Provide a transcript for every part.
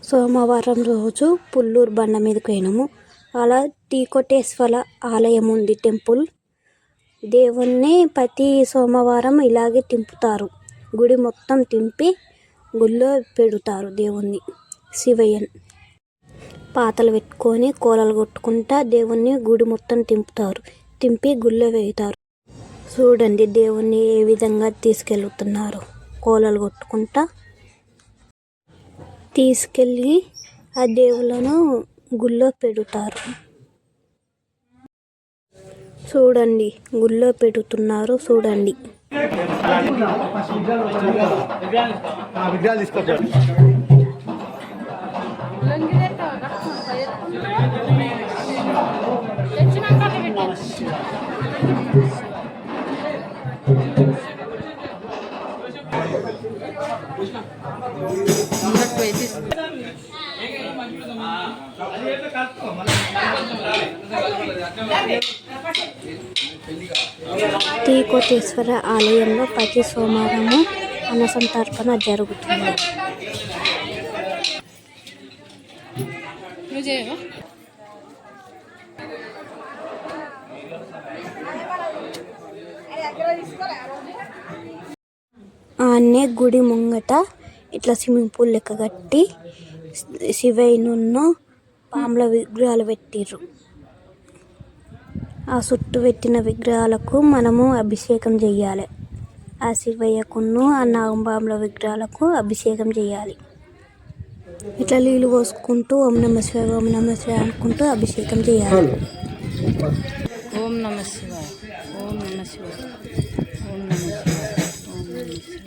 సోమవారం రోజు పుల్లూరు బండ మీదకి పోయినాము. అలా టీకోటేశ్వర ఆలయం ఉంది, టెంపుల్. దేవుణ్ణి ప్రతి సోమవారం ఇలాగే తింపుతారు. గుడి మొత్తం తింపి గుళ్ళో పెడతారు దేవుణ్ణి, శివయ్యని. పాతలు పెట్టుకొని కోలలు కొట్టుకుంటా దేవుణ్ణి గుడి మొత్తం తింపుతారు. తింపి గుళ్ళో వేస్తారు. చూడండి దేవుణ్ణి ఏ విధంగా తీసుకెళ్తున్నారు. కోలలు కొట్టుకుంటా తీసుకెళ్ళి ఆ దేవుళ్ళను గుళ్ళో పెడతారు. చూడండి గుళ్ళో పెడుతున్నారు. చూడండి టీకోటేశ్వర ఆలయంలో ప్రతి సోమవారము అన్నసంతర్పణ జరుగుతుంది. ఆనే గుడి ముంగట ఇట్లా స్విమ్మింగ్ పూల్ లెక్క కట్టి శివయ్యను పాముల విగ్రహాలు పెట్టిర్రు. ఆ చుట్టూ పెట్టిన విగ్రహాలకు మనము అభిషేకం చెయ్యాలి. ఆ శివయ్యకును ఆ నాగపాముల విగ్రహాలకు అభిషేకం చేయాలి. ఇట్లా నీళ్ళు పోసుకుంటూ ఓం నమ శివాయ ఓం నమ శివాయ అనుకుంటూ అభిషేకం చేయాలి. ఓం నమ శివాయ ఓం నమ శివాయ ఓం నమ శివాయ ఓం నమ శివాయ.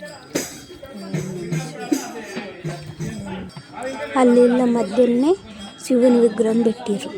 ఆ నీళ్ళ మధ్యనే శివుని విగ్రహం పెట్టిర్రు.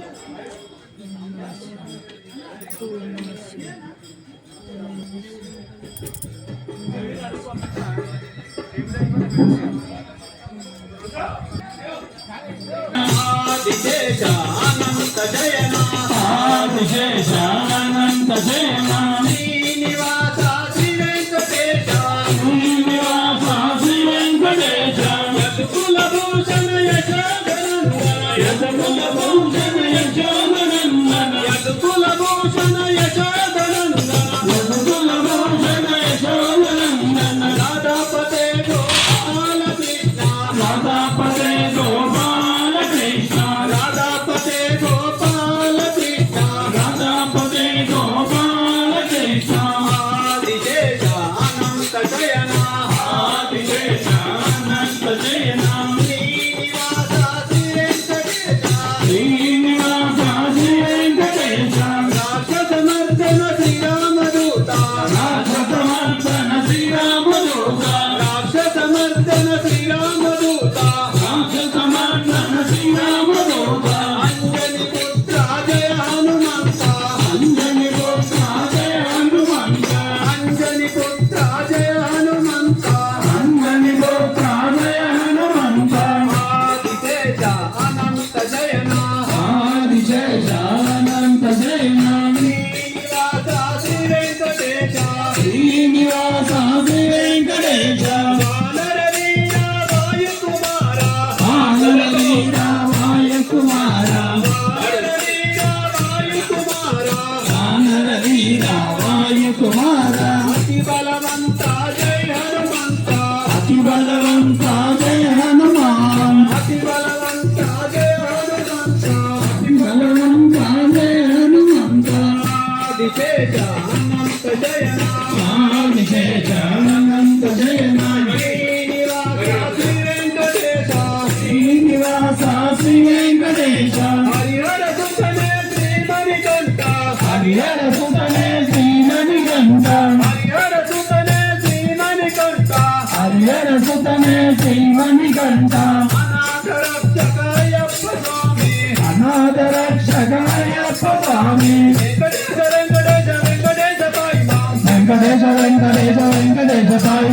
వెంకటేశ వెంకటేశ వెంకటేశ సాయి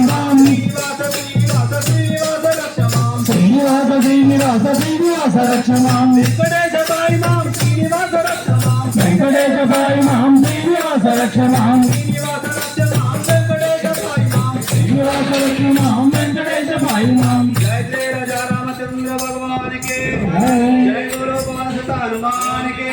శ్రీనివాస శ్రీనివాస శ్రీనివాస రక్షమాం వెంకటేశ సాయి మాం శ్రీనివాస రక్షమాం వెంకటేశ సాయి మాం శ్రీనివాస రక్షమాం శ్రీనివాస రక్షమాం వెంకటేశ సాయి మాం శ్రీనివాస రక్షమాం వెంకటేశ పాయిమాం जय जय राजा रामचंद्र भगवान के जय जय गुरु पवन सुत हनुमान के